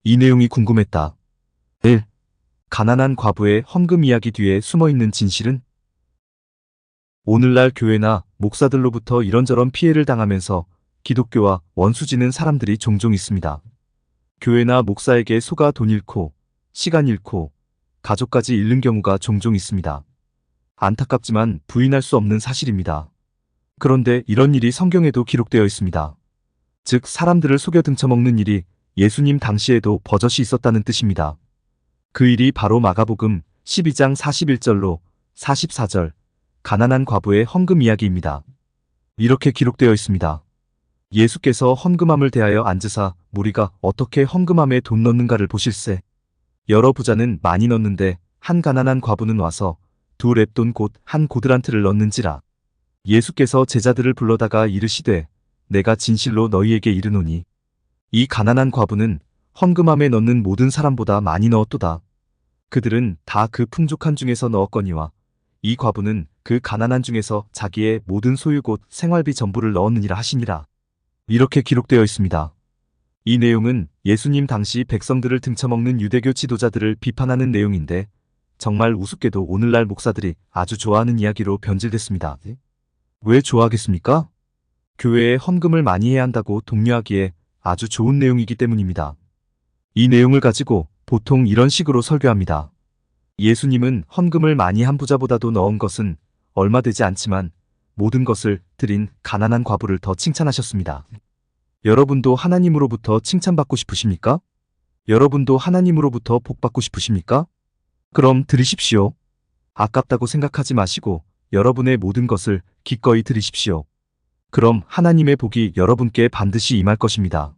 이 내용이 궁금했다. 1. 가난한 과부의 헌금 이야기 뒤에 숨어있는 진실은? 오늘날 교회나 목사들로부터 이런저런 피해를 당하면서 기독교와 원수지는 사람들이 종종 있습니다. 교회나 목사에게 속아 돈 잃고, 시간 잃고, 가족까지 잃는 경우가 종종 있습니다. 안타깝지만 부인할 수 없는 사실입니다. 그런데 이런 일이 성경에도 기록되어 있습니다. 즉, 사람들을 속여 등쳐먹는 일이 예수님 당시에도 버젓이 있었다는 뜻입니다. 그 일이 바로 마가복음 12장 41절로 44절 가난한 과부의 헌금 이야기입니다. 이렇게 기록되어 있습니다. 예수께서 헌금함을 대하여 앉으사 무리가 어떻게 헌금함에 돈 넣는가를 보실세. 여러 부자는 많이 넣는데 한 가난한 과부는 와서 두 렙돈 곧 한 고드란트를 넣는지라. 예수께서 제자들을 불러다가 이르시되 내가 진실로 너희에게 이르노니 이 가난한 과부는 헌금함에 넣는 모든 사람보다 많이 넣었도다. 그들은 다 그 풍족한 중에서 넣었거니와 이 과부는 그 가난한 중에서 자기의 모든 소유 곧 생활비 전부를 넣었느니라 하시니라. 이렇게 기록되어 있습니다. 이 내용은 예수님 당시 백성들을 등쳐먹는 유대교 지도자들을 비판하는 내용인데 정말 우습게도 오늘날 목사들이 아주 좋아하는 이야기로 변질됐습니다. 왜 좋아하겠습니까? 교회에 헌금을 많이 해야 한다고 독려하기에 아주 좋은 내용이기 때문입니다. 이 내용을 가지고 보통 이런 식으로 설교합니다. 예수님은 헌금을 많이 한 부자보다도 넣은 것은 얼마 되지 않지만 모든 것을 드린 가난한 과부를 더 칭찬하셨습니다. 여러분도 하나님으로부터 칭찬받고 싶으십니까? 여러분도 하나님으로부터 복받고 싶으십니까? 그럼 드리십시오. 아깝다고 생각하지 마시고 여러분의 모든 것을 기꺼이 드리십시오. 그럼 하나님의 복이 여러분께 반드시 임할 것입니다.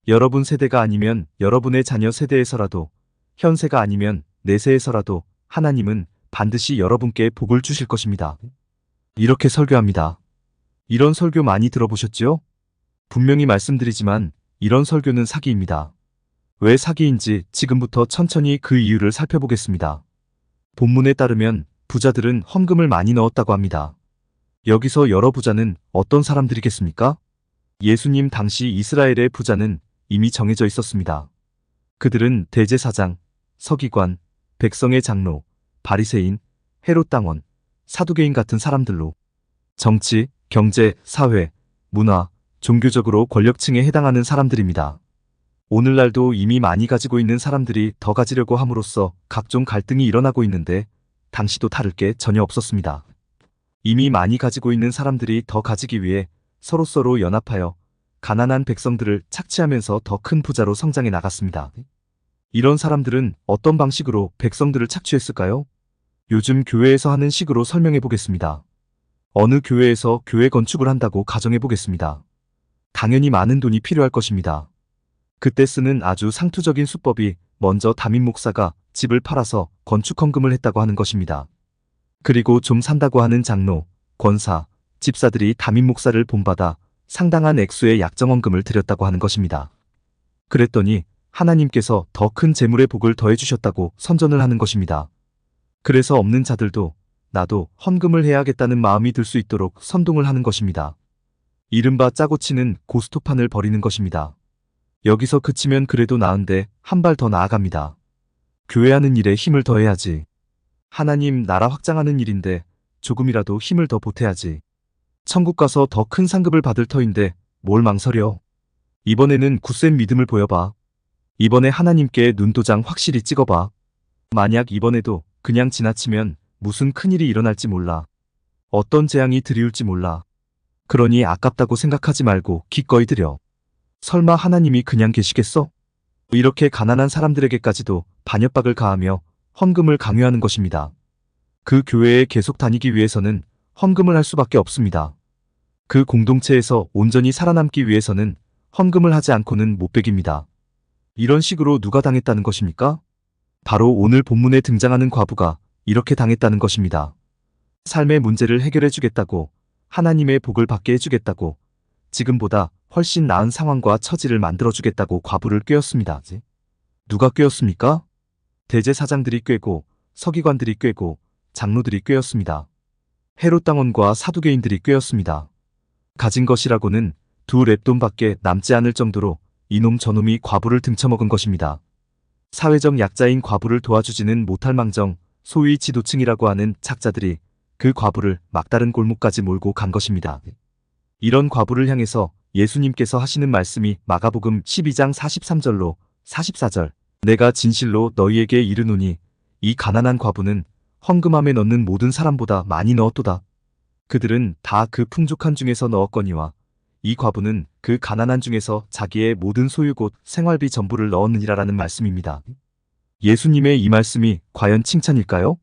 여러분 세대가 아니면 여러분의 자녀 세대에서라도, 현세가 아니면 내세에서라도 하나님은 반드시 여러분께 복을 주실 것입니다. 이렇게 설교합니다. 이런 설교 많이 들어보셨죠? 분명히 말씀드리지만 이런 설교는 사기입니다. 왜 사기인지 지금부터 천천히 그 이유를 살펴보겠습니다. 본문에 따르면 부자들은 헌금을 많이 넣었다고 합니다. 여기서 여러 부자는 어떤 사람들이겠습니까? 예수님 당시 이스라엘의 부자는 이미 정해져 있었습니다. 그들은 대제사장, 서기관, 백성의 장로, 바리새인, 헤롯 당원, 사두개인 같은 사람들로 정치, 경제, 사회, 문화, 종교적으로 권력층에 해당하는 사람들입니다. 오늘날도 이미 많이 가지고 있는 사람들이 더 가지려고 함으로써 각종 갈등이 일어나고 있는데 당시도 다를 게 전혀 없었습니다. 이미 많이 가지고 있는 사람들이 더 가지기 위해 서로서로 연합하여 가난한 백성들을 착취하면서 더 큰 부자로 성장해 나갔습니다. 이런 사람들은 어떤 방식으로 백성들을 착취했을까요? 요즘 교회에서 하는 식으로 설명해 보겠습니다. 어느 교회에서 교회 건축을 한다고 가정해 보겠습니다. 당연히 많은 돈이 필요할 것입니다. 그때 쓰는 아주 상투적인 수법이 먼저 담임 목사가 집을 팔아서 건축 헌금을 했다고 하는 것입니다. 그리고 좀 산다고 하는 장로, 권사, 집사들이 담임 목사를 본받아 상당한 액수의 약정헌금을 드렸다고 하는 것입니다. 그랬더니 하나님께서 더 큰 재물의 복을 더해주셨다고 선전을 하는 것입니다. 그래서 없는 자들도 나도 헌금을 해야겠다는 마음이 들 수 있도록 선동을 하는 것입니다. 이른바 짜고 치는 고스톱판을 벌이는 것입니다. 여기서 그치면 그래도 나은데 한 발 더 나아갑니다. 교회하는 일에 힘을 더해야지. 하나님 나라 확장하는 일인데 조금이라도 힘을 더 보태야지. 천국 가서 더 큰 상급을 받을 터인데 뭘 망설여. 이번에는 굳센 믿음을 보여봐. 이번에 하나님께 눈도장 확실히 찍어봐. 만약 이번에도 그냥 지나치면 무슨 큰일이 일어날지 몰라. 어떤 재앙이 들이울지 몰라. 그러니 아깝다고 생각하지 말고 기꺼이 드려. 설마 하나님이 그냥 계시겠어? 이렇게 가난한 사람들에게까지도 반협박을 가하며 헌금을 강요하는 것입니다. 그 교회에 계속 다니기 위해서는 헌금을 할 수밖에 없습니다. 그 공동체에서 온전히 살아남기 위해서는 헌금을 하지 않고는 못 beg입니다. 이런 식으로 누가 당했다는 것입니까? 바로 오늘 본문에 등장하는 과부가 이렇게 당했다는 것입니다. 삶의 문제를 해결해 주겠다고, 하나님의 복을 받게 해주겠다고, 지금보다 훨씬 나은 상황과 처지를 만들어 주겠다고 과부를 꾀었습니다. 누가 꾀었습니까? 대제사장들이 꾀고, 서기관들이 꾀고, 장로들이 꾀었습니다. 헤롯 당원과 사두개인들이 꾀었습니다. 가진 것이라고는 두 렙돈밖에 남지 않을 정도로 이놈 저놈이 과부를 등쳐먹은 것입니다. 사회적 약자인 과부를 도와주지는 못할 망정 소위 지도층이라고 하는 착자들이 그 과부를 막다른 골목까지 몰고 간 것입니다. 이런 과부를 향해서 예수님께서 하시는 말씀이 마가복음 12장 43절로 44절 내가 진실로 너희에게 이르노니 이 가난한 과부는 헌금함에 넣는 모든 사람보다 많이 넣었도다. 그들은 다 그 풍족한 중에서 넣었거니와 이 과부는 그 가난한 중에서 자기의 모든 소유 곧 생활비 전부를 넣었느니라라는 말씀입니다. 예수님의 이 말씀이 과연 칭찬일까요?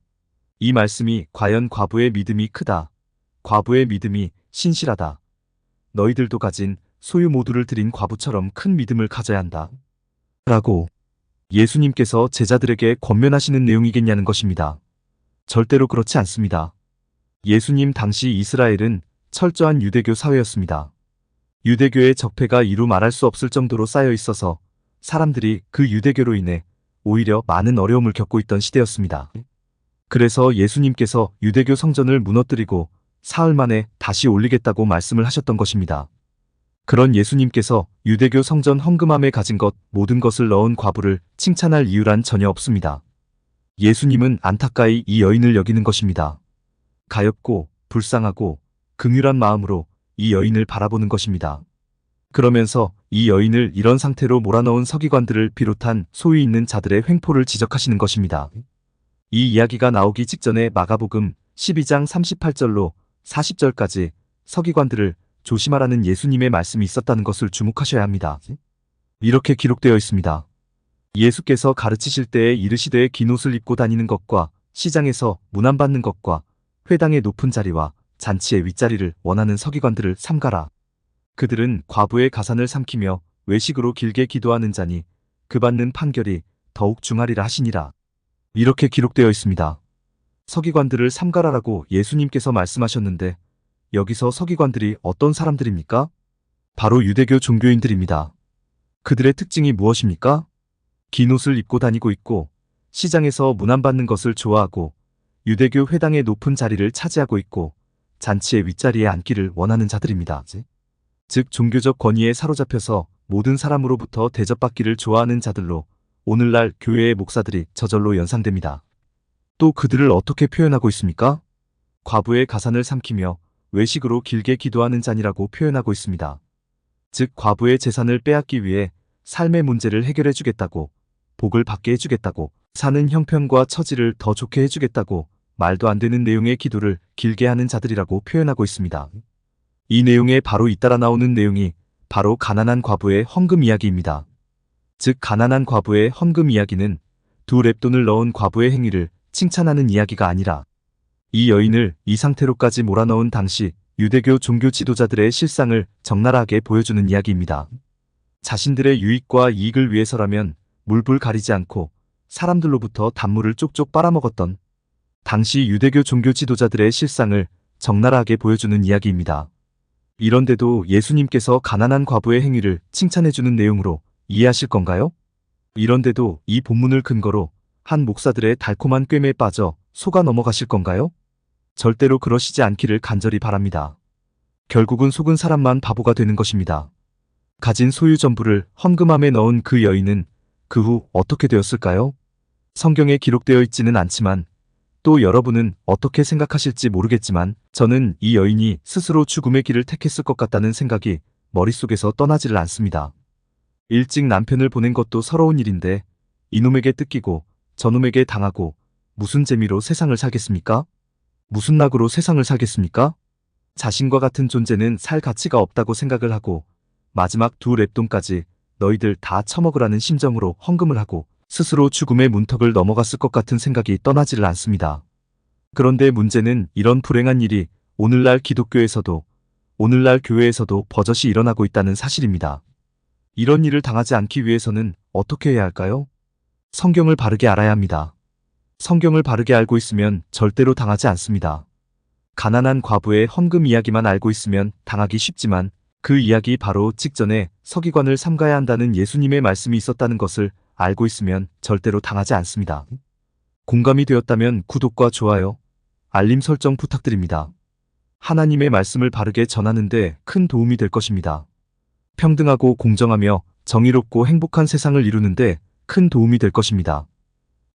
이 말씀이 과연 과부의 믿음이 크다. 과부의 믿음이 신실하다. 너희들도 가진 소유 모두를 드린 과부처럼 큰 믿음을 가져야 한다. 라고 예수님께서 제자들에게 권면하시는 내용이겠냐는 것입니다. 절대로 그렇지 않습니다. 예수님 당시 이스라엘은 철저한 유대교 사회였습니다. 유대교의 적폐가 이루 말할 수 없을 정도로 쌓여 있어서 사람들이 그 유대교로 인해 오히려 많은 어려움을 겪고 있던 시대였습니다. 그래서 예수님께서 유대교 성전을 무너뜨리고 사흘 만에 다시 올리겠다고 말씀을 하셨던 것입니다. 그런 예수님께서 유대교 성전 헌금함에 가진 것 모든 것을 넣은 과부를 칭찬할 이유란 전혀 없습니다. 예수님은 안타까이 이 여인을 여기는 것입니다. 가엾고 불쌍하고 긍휼한 마음으로 이 여인을 바라보는 것입니다. 그러면서 이 여인을 이런 상태로 몰아넣은 서기관들을 비롯한 소위 있는 자들의 횡포를 지적하시는 것입니다. 이 이야기가 나오기 직전에 마가복음 12장 38절로 40절까지 서기관들을 조심하라는 예수님의 말씀이 있었다는 것을 주목하셔야 합니다. 이렇게 기록되어 있습니다. 예수께서 가르치실 때에 이르시되 긴 옷을 입고 다니는 것과 시장에서 문안받는 것과 회당의 높은 자리와 잔치의 윗자리를 원하는 서기관들을 삼가라. 그들은 과부의 가산을 삼키며 외식으로 길게 기도하는 자니 그 받는 판결이 더욱 중하리라 하시니라. 이렇게 기록되어 있습니다. 서기관들을 삼가라라고 예수님께서 말씀하셨는데 여기서 서기관들이 어떤 사람들입니까? 바로 유대교 종교인들입니다. 그들의 특징이 무엇입니까? 긴 옷을 입고 다니고 있고 시장에서 문안받는 것을 좋아하고 유대교 회당의 높은 자리를 차지하고 있고 잔치의 윗자리에 앉기를 원하는 자들입니다. 즉 종교적 권위에 사로잡혀서 모든 사람으로부터 대접받기를 좋아하는 자들로 오늘날 교회의 목사들이 저절로 연상됩니다. 또 그들을 어떻게 표현하고 있습니까? 과부의 가산을 삼키며 외식으로 길게 기도하는 자니라고 표현하고 있습니다. 즉 과부의 재산을 빼앗기 위해 삶의 문제를 해결해 주겠다고, 복을 받게 해주겠다고, 사는 형편과 처지를 더 좋게 해주겠다고 말도 안 되는 내용의 기도를 길게 하는 자들이라고 표현하고 있습니다. 이 내용에 바로 잇따라 나오는 내용이 바로 가난한 과부의 헌금 이야기입니다. 즉 가난한 과부의 헌금 이야기는 두 렙돈을 넣은 과부의 행위를 칭찬하는 이야기가 아니라 이 여인을 이 상태로까지 몰아넣은 당시 유대교 종교 지도자들의 실상을 적나라하게 보여주는 이야기입니다. 자신들의 유익과 이익을 위해서라면 물불 가리지 않고 사람들로부터 단물을 쪽쪽 빨아먹었던 당시 유대교 종교 지도자들의 실상을 적나라하게 보여주는 이야기입니다. 이런데도 예수님께서 가난한 과부의 행위를 칭찬해주는 내용으로 이해하실 건가요? 이런데도 이 본문을 근거로 한 목사들의 달콤한 꿰매에 빠져 속아 넘어가실 건가요? 절대로 그러시지 않기를 간절히 바랍니다. 결국은 속은 사람만 바보가 되는 것입니다. 가진 소유 전부를 헌금함에 넣은 그 여인은 그 후 어떻게 되었을까요? 성경에 기록되어 있지는 않지만 또 여러분은 어떻게 생각하실지 모르겠지만 저는 이 여인이 스스로 죽음의 길을 택했을 것 같다는 생각이 머릿속에서 떠나지를 않습니다. 일찍 남편을 보낸 것도 서러운 일인데 이놈에게 뜯기고 저놈에게 당하고 무슨 재미로 세상을 살겠습니까? 무슨 낙으로 세상을 살겠습니까? 자신과 같은 존재는 살 가치가 없다고 생각을 하고 마지막 두 렙돈까지 너희들 다 처먹으라는 심정으로 헌금을 하고 스스로 죽음의 문턱을 넘어갔을 것 같은 생각이 떠나지를 않습니다. 그런데 문제는 이런 불행한 일이 오늘날 기독교에서도 오늘날 교회에서도 버젓이 일어나고 있다는 사실입니다. 이런 일을 당하지 않기 위해서는 어떻게 해야 할까요? 성경을 바르게 알아야 합니다. 성경을 바르게 알고 있으면 절대로 당하지 않습니다. 가난한 과부의 헌금 이야기만 알고 있으면 당하기 쉽지만 그 이야기 바로 직전에 서기관을 삼가야 한다는 예수님의 말씀이 있었다는 것을 알고 있으면 절대로 당하지 않습니다. 공감이 되었다면 구독과 좋아요, 알림 설정 부탁드립니다. 하나님의 말씀을 바르게 전하는 데 큰 도움이 될 것입니다. 평등하고 공정하며 정의롭고 행복한 세상을 이루는데 큰 도움이 될 것입니다.